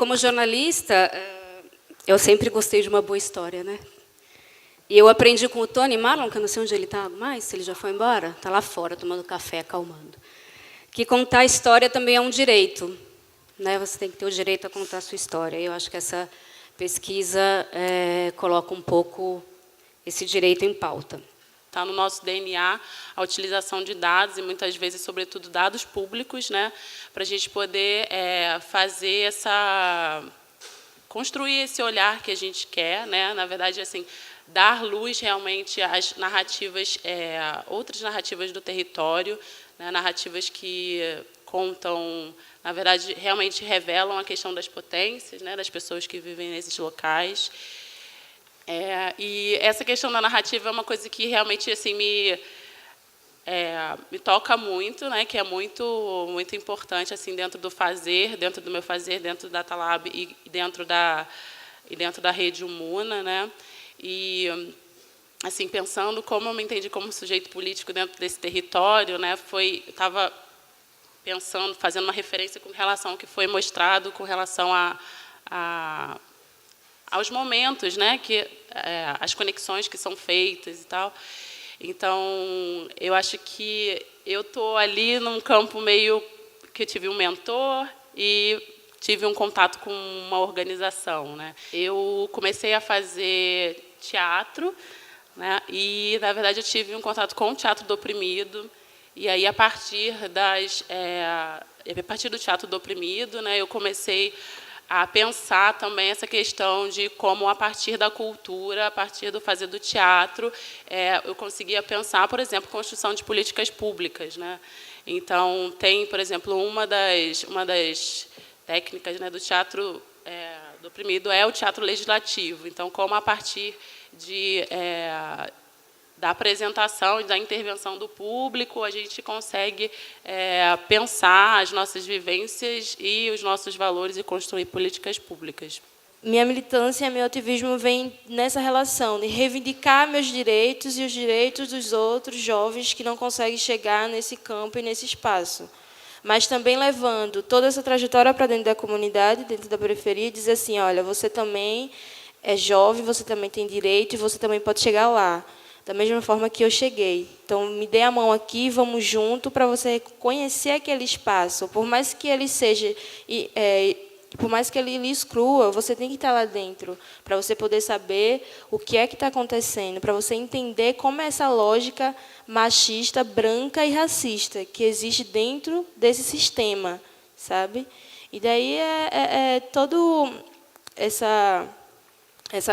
como jornalista, eu sempre gostei de uma boa história, né? E eu aprendi com o Tony Marlon, que eu não sei onde ele está mais, se ele já foi embora, está lá fora, tomando café, acalmando, que contar a história também é um direito, né? Você tem que ter o direito a contar a sua história. Eu acho que essa pesquisa coloca um pouco esse direito em pauta. Está no nosso DNA a utilização de dados, e muitas vezes, sobretudo, dados públicos, né, para a gente poder fazer construir esse olhar que a gente quer, né, na verdade, assim, dar luz realmente às narrativas, outras narrativas do território, né, narrativas que contam, na verdade, realmente revelam a questão das potências, né, das pessoas que vivem nesses locais. E essa questão da narrativa é uma coisa que realmente assim me toca muito, né? Que é muito importante assim dentro do fazer, dentro do meu fazer, dentro da Talab e dentro da rede Umuna, né? E assim pensando como eu me entendi como sujeito político dentro desse território, né? Estava pensando, fazendo uma referência com relação ao que foi mostrado com relação aos momentos, né, as conexões que são feitas e tal. Então, eu acho que eu estou ali num campo meio que eu tive um mentor e tive um contato com uma organização, né. Eu comecei a fazer teatro, né, e, na verdade, eu tive um contato com o teatro do oprimido. E aí, a partir do teatro do oprimido, né, eu comecei a pensar também essa questão de como, a partir da cultura, a partir do fazer do teatro, eu conseguia pensar, por exemplo, construção de políticas públicas, né? Então, tem, por exemplo, uma das técnicas, né, do teatro do oprimido é o teatro legislativo. Então, como, a partir da apresentação e da intervenção do público, a gente consegue pensar as nossas vivências e os nossos valores e construir políticas públicas. Minha militância e meu ativismo vem nessa relação de reivindicar meus direitos e os direitos dos outros jovens que não conseguem chegar nesse campo e nesse espaço. Mas também levando toda essa trajetória para dentro da comunidade, dentro da periferia, e dizer assim, olha, você também é jovem, você também tem direito e você também pode chegar lá. Da mesma forma que eu cheguei. Então, me dê a mão aqui, vamos junto, para você conhecer aquele espaço. Por mais que ele seja, por mais que ele lhe exclua, você tem que estar lá dentro, para você poder saber o que é que está acontecendo, para você entender como é essa lógica machista, branca e racista que existe dentro desse sistema, sabe? E daí todo essa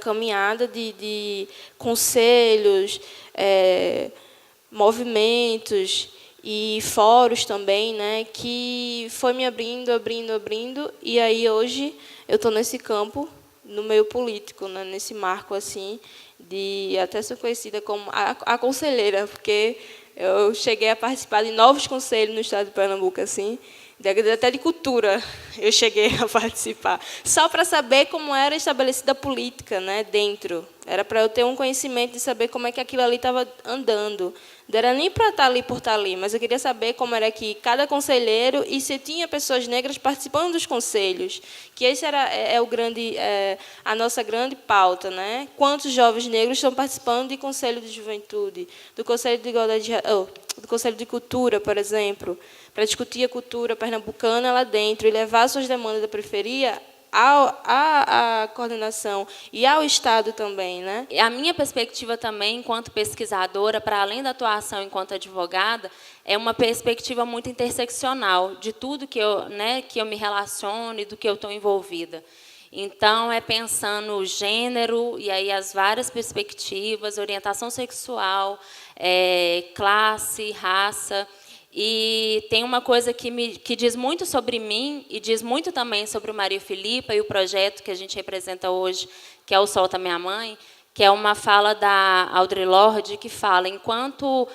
caminhada de conselhos, movimentos e fóruns também, né, que foi me abrindo, e aí hoje eu estou nesse campo, no meio político, né, nesse marco assim, de até ser conhecida como a conselheira, porque eu cheguei a participar de novos conselhos no estado de Pernambuco, assim, até de cultura eu cheguei a participar, só para saber como era estabelecida a política, né, dentro. Era para eu ter um conhecimento de saber como é que aquilo ali estava andando. Não era nem para estar ali por estar ali, mas eu queria saber como era que cada conselheiro, e se tinha pessoas negras participando dos conselhos, que esse a nossa grande pauta, né? Quantos jovens negros estão participando de conselho de juventude, do conselho de igualdade, do conselho de cultura, por exemplo, para discutir a cultura pernambucana lá dentro e levar suas demandas da periferia à coordenação e ao Estado também, né? A minha perspectiva também, enquanto pesquisadora, para além da atuação enquanto advogada, é uma perspectiva muito interseccional de tudo que eu me relaciono e do que eu estou envolvida. Então, é pensando o gênero, e aí as várias perspectivas, orientação sexual, classe, raça. E tem uma coisa que diz muito sobre mim e diz muito também sobre o Maria Filipa e o projeto que a gente representa hoje, que é o Solta Minha Mãe, que é uma fala da Audre Lorde, que fala, enquanto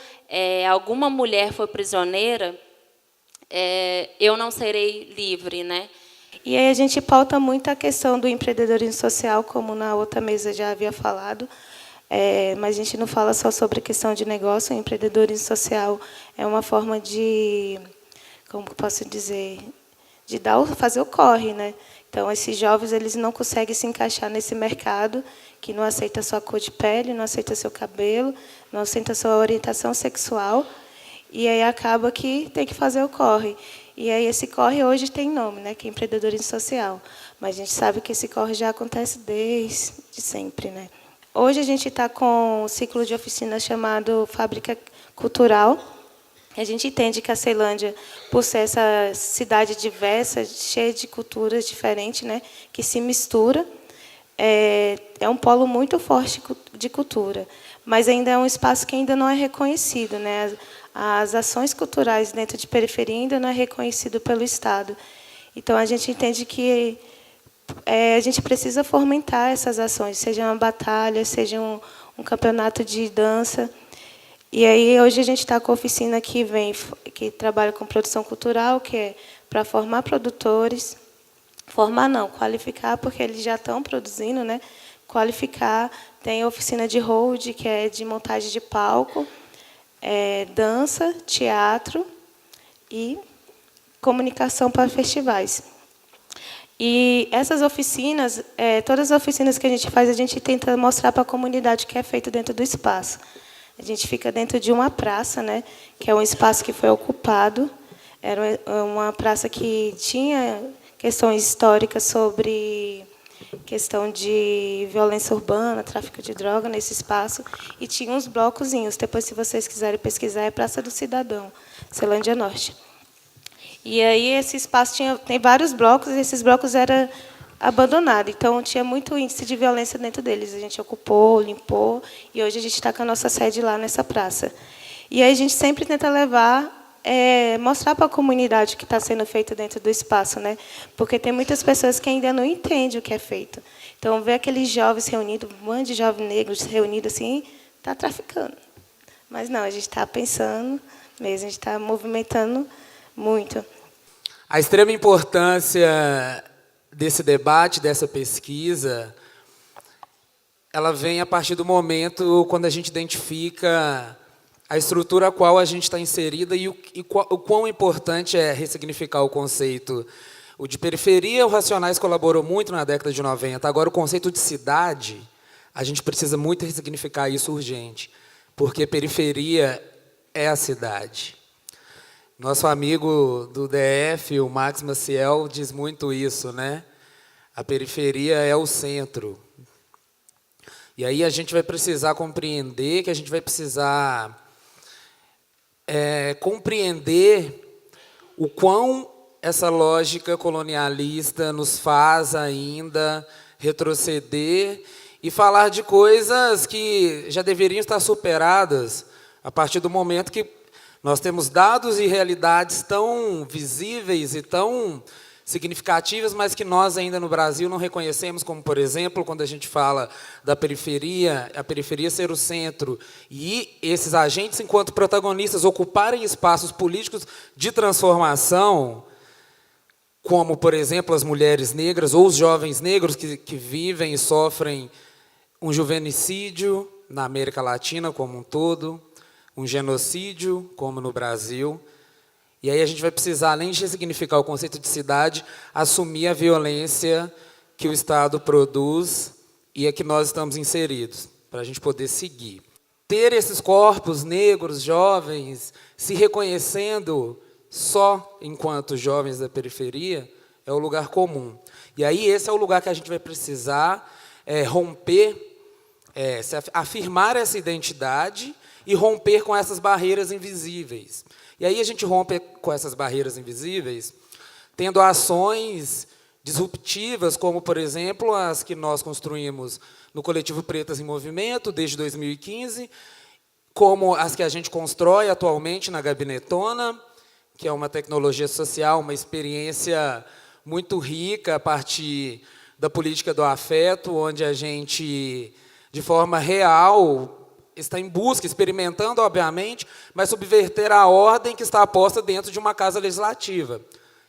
alguma mulher for prisioneira, eu não serei livre, né? E aí a gente pauta muito a questão do empreendedorismo social, como na outra mesa já havia falado, mas a gente não fala só sobre a questão de negócio. O empreendedorismo social é uma forma de, como posso dizer, de fazer o corre, né? Então, esses jovens eles não conseguem se encaixar nesse mercado que não aceita sua cor de pele, não aceita seu cabelo, não aceita sua orientação sexual, e aí acaba que tem que fazer o corre. E aí esse corre hoje tem nome, né, que é empreendedorismo social, mas a gente sabe que esse corre já acontece desde sempre, né? Hoje a gente está com um ciclo de oficina chamado Fábrica Cultural. A gente entende que a Ceilândia, por ser essa cidade diversa, cheia de culturas diferentes, né, que se mistura, é um polo muito forte de cultura, mas ainda é um espaço que ainda não é reconhecido, né? As ações culturais dentro de periferia ainda não é reconhecido pelo Estado. Então, a gente entende que a gente precisa fomentar essas ações, seja uma batalha, seja um campeonato de dança. E aí, hoje, a gente está com a oficina que trabalha com produção cultural, que é para formar produtores. Formar não, qualificar, porque eles já estão produzindo, né? Qualificar. Tem a oficina de hold, que é de montagem de palco, dança, teatro e comunicação para festivais. E essas oficinas, todas as oficinas que a gente tenta mostrar para a comunidade o que é feito dentro do espaço. A gente fica dentro de uma praça, né? Que é um espaço que foi ocupado. Era uma praça que tinha questões históricas sobre questão de violência urbana, tráfico de droga nesse espaço, e tinha uns blocozinhos. Depois, se vocês quiserem pesquisar, é Praça do Cidadão, Ceilândia Norte. E aí esse espaço tem vários blocos, e esses blocos eram abandonados. Então, tinha muito índice de violência dentro deles. A gente ocupou, limpou, e hoje a gente está com a nossa sede lá nessa praça. E aí a gente sempre tenta levar mostrar para a comunidade o que está sendo feito dentro do espaço, né? Porque tem muitas pessoas que ainda não entendem o que é feito. Então, ver aqueles jovens reunidos, um monte de jovens negros reunidos assim, está traficando. Mas não, a gente está pensando mesmo, a gente está movimentando muito. A extrema importância desse debate, dessa pesquisa, ela vem a partir do momento quando a gente identifica a estrutura a qual a gente está inserida e o quão importante é ressignificar o conceito. O de periferia, o Racionais colaborou muito na década de 90. Agora, o conceito de cidade, a gente precisa muito ressignificar isso urgente, porque periferia é a cidade. Nosso amigo do DF, o Max Maciel, diz muito isso, né? A periferia é o centro. E aí a gente vai precisar compreender que a gente vai precisar compreender o quão essa lógica colonialista nos faz ainda retroceder e falar de coisas que já deveriam estar superadas a partir do momento que nós temos dados e realidades tão visíveis e tão significativas, mas que nós ainda no Brasil não reconhecemos, como, por exemplo, quando a gente fala da periferia, a periferia ser o centro, e esses agentes, enquanto protagonistas, ocuparem espaços políticos de transformação, como, por exemplo, as mulheres negras ou os jovens negros que vivem e sofrem um juvenicídio na América Latina como um todo, um genocídio, como no Brasil. E aí a gente vai precisar, além de ressignificar o conceito de cidade, assumir a violência que o Estado produz e a que nós estamos inseridos, para a gente poder seguir. Ter esses corpos negros, jovens, se reconhecendo só enquanto jovens da periferia, é o lugar comum. E aí esse é o lugar que a gente vai precisar romper, afirmar essa identidade e romper com essas barreiras invisíveis. E aí a gente rompe com essas barreiras invisíveis, tendo ações disruptivas, como, por exemplo, as que nós construímos no Coletivo Pretas em Movimento, desde 2015, como as que a gente constrói atualmente na Gabinetona, que é uma tecnologia social, uma experiência muito rica a partir da política do afeto, onde a gente, de forma real, está em busca, experimentando, obviamente, mas subverter a ordem que está posta dentro de uma casa legislativa.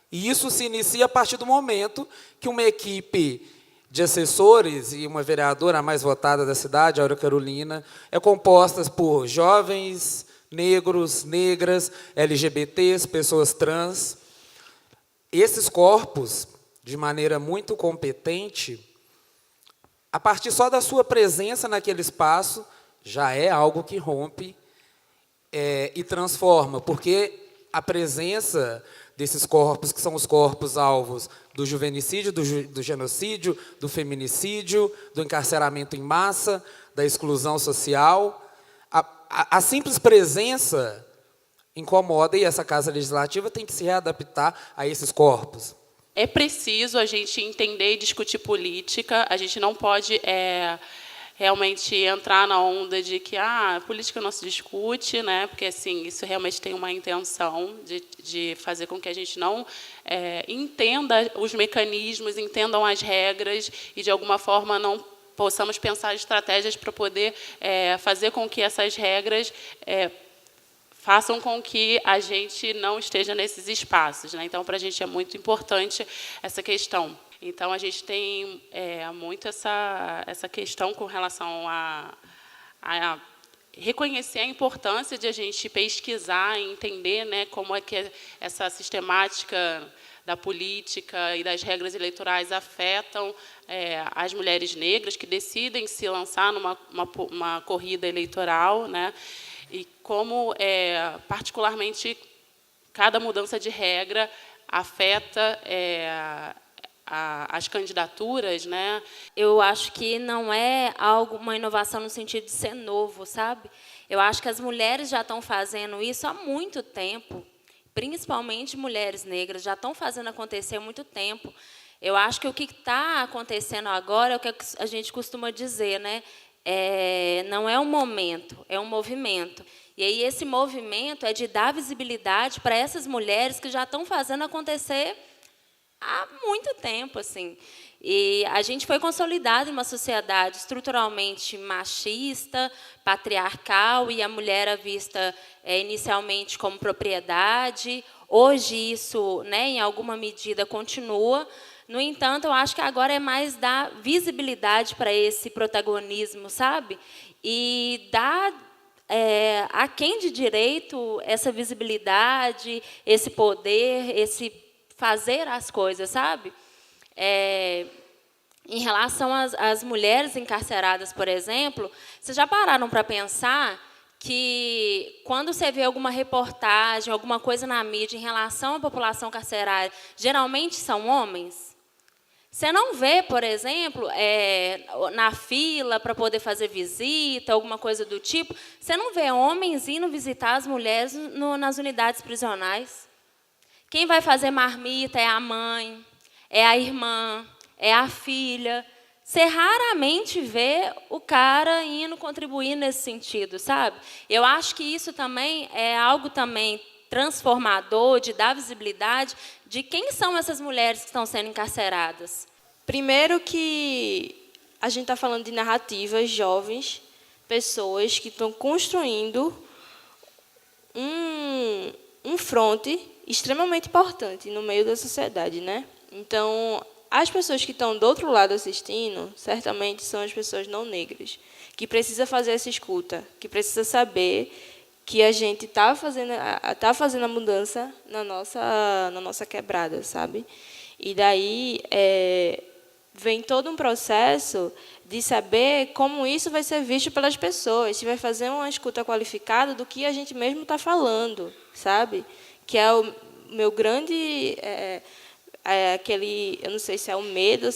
E isso se inicia a partir do momento que uma equipe de assessores e uma vereadora, a mais votada da cidade, Áurea Carolina, é composta por jovens, negros, negras, LGBTs, pessoas trans. Esses corpos, de maneira muito competente, a partir só da sua presença naquele espaço, já é algo que rompe e transforma, porque a presença desses corpos, que são os corpos alvos do juvenicídio, do genocídio, do feminicídio, do encarceramento em massa, da exclusão social, a simples presença incomoda, e essa Casa Legislativa tem que se readaptar a esses corpos. É preciso a gente entender e discutir política, a gente não pode realmente entrar na onda de que política não se discute, né? Porque assim, isso realmente tem uma intenção de fazer com que a gente não entenda os mecanismos, entendam as regras e, de alguma forma, não possamos pensar estratégias para poder fazer com que essas regras façam com que a gente não esteja nesses espaços, né? Então, para a gente é muito importante essa questão. Então, a gente tem muito essa questão com relação a reconhecer a importância de a gente pesquisar e entender, né, como é que essa sistemática da política e das regras eleitorais afetam as mulheres negras que decidem se lançar numa corrida eleitoral, né, e como, particularmente, cada mudança de regra afeta as candidaturas, né? Eu acho que não é uma inovação no sentido de ser novo, sabe? Eu acho que as mulheres já estão fazendo isso há muito tempo, principalmente mulheres negras, já estão fazendo acontecer há muito tempo. Eu acho que o que está acontecendo agora é o que a gente costuma dizer, né? Não é um momento, é um movimento. E aí esse movimento é de dar visibilidade para essas mulheres que já estão fazendo acontecer há muito tempo, assim. E a gente foi consolidado em uma sociedade estruturalmente machista, patriarcal, e a mulher é vista inicialmente como propriedade. Hoje isso, né, em alguma medida, continua. No entanto, eu acho que agora é mais dar visibilidade para esse protagonismo, sabe? E dar a quem de direito essa visibilidade, esse poder, esse fazer as coisas, sabe? Em relação às mulheres encarceradas, por exemplo, vocês já pararam para pensar que, quando você vê alguma reportagem, alguma coisa na mídia em relação à população carcerária, geralmente são homens? Você não vê, por exemplo, na fila para poder fazer visita, alguma coisa do tipo, você não vê homens indo visitar as mulheres nas unidades prisionais. Quem vai fazer marmita é a mãe, é a irmã, é a filha. Você raramente vê o cara indo contribuir nesse sentido, sabe? Eu acho que isso também é algo também transformador, de dar visibilidade de quem são essas mulheres que estão sendo encarceradas. Primeiro que a gente está falando de narrativas jovens, pessoas que estão construindo um fronte extremamente importante no meio da sociedade, né? Então, as pessoas que estão do outro lado assistindo, certamente são as pessoas não negras, que precisam fazer essa escuta, que precisam saber que a gente está fazendo a mudança na nossa quebrada, sabe? E daí vem todo um processo de saber como isso vai ser visto pelas pessoas, se vai fazer uma escuta qualificada do que a gente mesmo está falando, sabe? Que é o meu grande aquele, eu não sei se é o medo,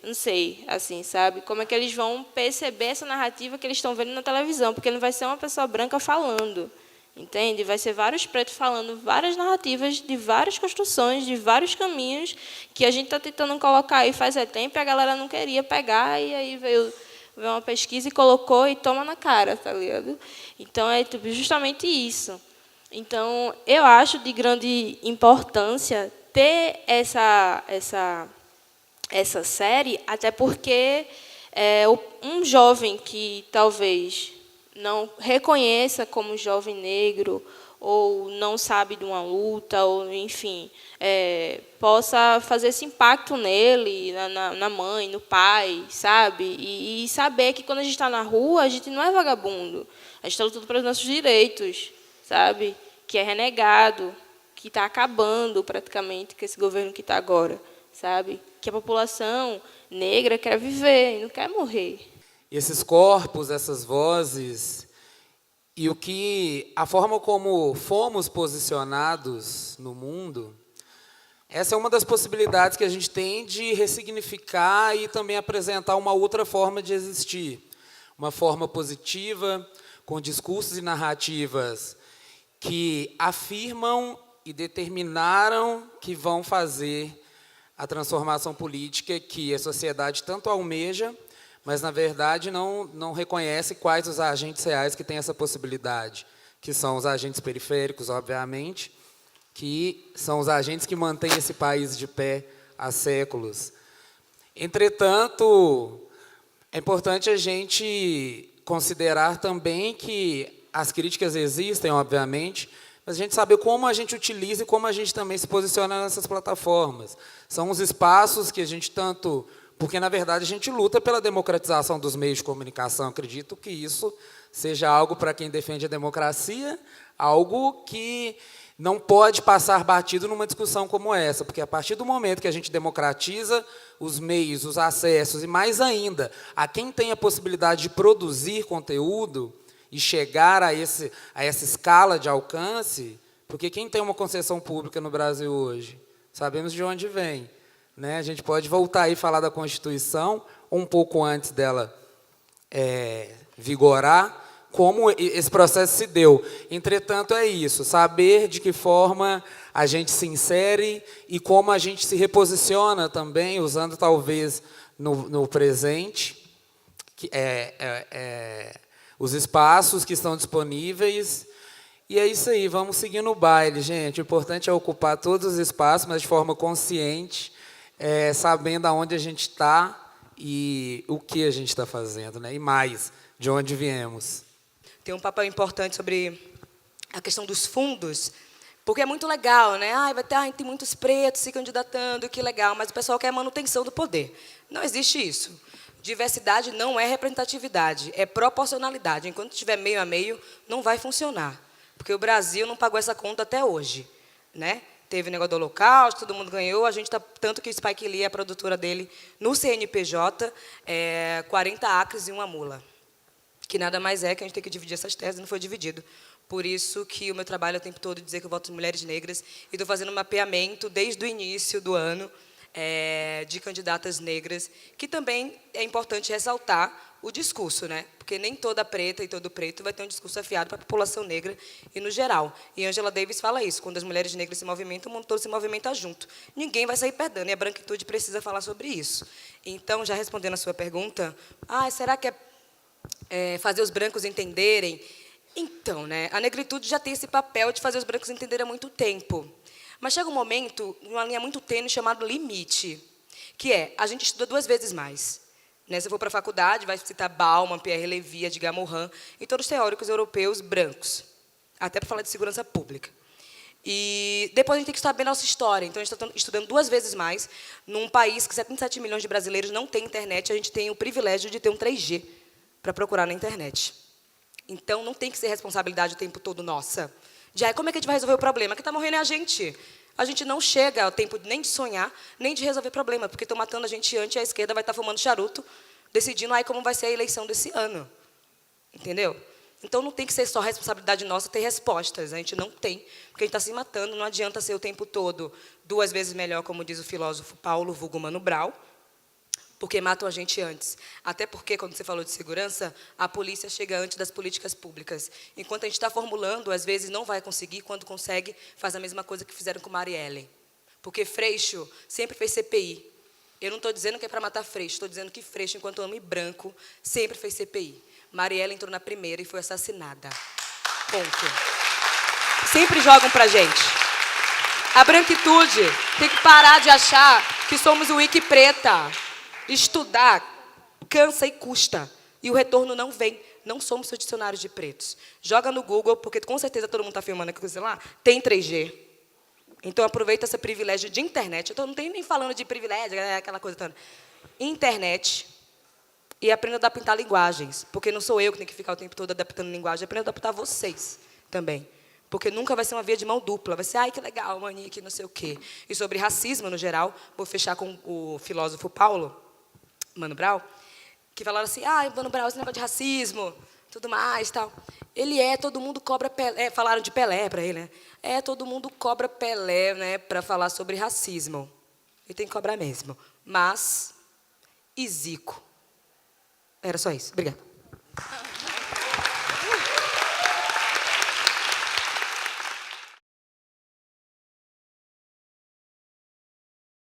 não sei, assim, sabe? Como é que eles vão perceber essa narrativa que eles estão vendo na televisão, porque não vai ser uma pessoa branca falando, entende? Vai ser vários pretos falando várias narrativas de várias construções, de vários caminhos que a gente está tentando colocar aí faz tempo e a galera não queria pegar, e aí veio uma pesquisa e colocou e toma na cara, tá ligado? Então, é justamente isso. Então, eu acho de grande importância ter essa série, até porque um jovem que talvez não reconheça como jovem negro, ou não sabe de uma luta, ou, enfim, possa fazer esse impacto nele, na mãe, no pai, sabe? E saber que, quando a gente está na rua, a gente não é vagabundo, a gente está lutando pelos nossos direitos, sabe? Que é renegado, que está acabando praticamente com esse governo que está agora, sabe? Que a população negra quer viver e não quer morrer. Esses corpos, essas vozes, e a forma como fomos posicionados no mundo, essa é uma das possibilidades que a gente tem de ressignificar e também apresentar uma outra forma de existir. Uma forma positiva, com discursos e narrativas que afirmam e determinaram que vão fazer a transformação política que a sociedade tanto almeja, mas, na verdade, não reconhece quais os agentes reais que têm essa possibilidade, que são os agentes periféricos, obviamente, que são os agentes que mantêm esse país de pé há séculos. Entretanto, é importante a gente considerar também que as críticas existem, obviamente, mas a gente sabe como a gente utiliza e como a gente também se posiciona nessas plataformas. São os espaços que a gente tanto... Porque, na verdade, a gente luta pela democratização dos meios de comunicação. Acredito que isso seja algo, para quem defende a democracia, algo que não pode passar batido numa discussão como essa, porque a partir do momento que a gente democratiza os meios, os acessos, e mais ainda, a quem tem a possibilidade de produzir conteúdo e chegar a essa escala de alcance, porque quem tem uma concessão pública no Brasil hoje? Sabemos de onde vem. Né? A gente pode voltar aí e falar da Constituição, um pouco antes dela vigorar, como esse processo se deu. Entretanto, é isso, saber de que forma a gente se insere e como a gente se reposiciona também, usando talvez no presente, os espaços que estão disponíveis. E é isso aí, vamos seguir no baile, gente. O importante é ocupar todos os espaços, mas de forma consciente, sabendo aonde a gente está e o que a gente está fazendo, né? E mais, de onde viemos. Tem um papel importante sobre a questão dos fundos, porque é muito legal, né? Tem muitos pretos se candidatando, que legal, mas o pessoal quer a manutenção do poder. Não existe isso. Diversidade não é representatividade, é proporcionalidade. Enquanto tiver meio a meio, não vai funcionar, porque o Brasil não pagou essa conta até hoje, né? Teve o negócio do Holocausto, todo mundo ganhou. A gente tanto que o Spike Lee, a produtora dele, no CNPJ, 40 acres e uma mula. Que nada mais é que a gente tem que dividir essas terras, e não foi dividido. Por isso que o meu trabalho é o tempo todo dizer que eu voto em mulheres negras, e estou fazendo um mapeamento desde o início do ano de candidatas negras, que também é importante ressaltar o discurso, né? Porque nem toda preta e todo preto vai ter um discurso afiado para a população negra e no geral. E Angela Davis fala isso, quando as mulheres negras se movimentam, o mundo todo se movimenta junto. Ninguém vai sair perdendo, e a branquitude precisa falar sobre isso. Então, já respondendo a sua pergunta, será que fazer os brancos entenderem? Então, né, a negritude já tem esse papel de fazer os brancos entenderem há muito tempo. Mas chega um momento, uma linha muito tênue, chamado limite, que a gente estuda 2 vezes mais. Né? Se for para a faculdade, vai citar Bauman, Pierre Levy, Edgar Morin, e todos os teóricos europeus brancos, até para falar de segurança pública. E depois a gente tem que estudar bem a nossa história. Então, a gente está estudando 2 vezes mais. Num país que 77 milhões de brasileiros não têm internet, a gente tem o privilégio de ter um 3G para procurar na internet. Então, não tem que ser responsabilidade o tempo todo nossa. Como é que a gente vai resolver o problema? Que está morrendo é a gente. A gente não chega ao tempo nem de sonhar, nem de resolver problema, porque estão matando a gente antes e a esquerda vai estar fumando charuto, decidindo como vai ser a eleição desse ano. Entendeu? Então, não tem que ser só responsabilidade nossa ter respostas. A gente não tem, porque a gente está se matando. Não adianta ser o tempo todo 2 vezes melhor, como diz o filósofo Paulo Vulgo Mano Brown, porque matam a gente antes. Até porque, quando você falou de segurança, a polícia chega antes das políticas públicas. Enquanto a gente está formulando, às vezes não vai conseguir, quando consegue, faz a mesma coisa que fizeram com Marielle. Porque Freixo sempre fez CPI. Eu não estou dizendo que é para matar Freixo, estou dizendo que Freixo, enquanto homem branco, sempre fez CPI. Marielle entrou na primeira e foi assassinada. Ponto. Sempre jogam para a gente. A branquitude tem que parar de achar que somos o Wiki preta. Estudar cansa e custa. E o retorno não vem. Não somos seus dicionários de pretos. Joga no Google, porque com certeza todo mundo está filmando aqui com o celular. Tem 3G. Então, aproveita esse privilégio de internet. Eu não tenho nem falando de privilégio, aquela coisa toda. Internet. E aprenda a adaptar linguagens. Porque não sou eu que tenho que ficar o tempo todo adaptando linguagem. Aprenda a adaptar vocês também. Porque nunca vai ser uma via de mão dupla. Vai ser, ai, que legal, Monique, não sei o quê. E sobre racismo, no geral, vou fechar com o filósofo Paulo, Mano Brown, que falaram assim, Mano Brown, esse negócio de racismo, tudo mais, tal. Ele todo mundo cobra Pelé. Falaram de Pelé para ele, né? Todo mundo cobra Pelé, né, para falar sobre racismo. Ele tem que cobrar mesmo. Mas, e Zico? Era só isso. Obrigada.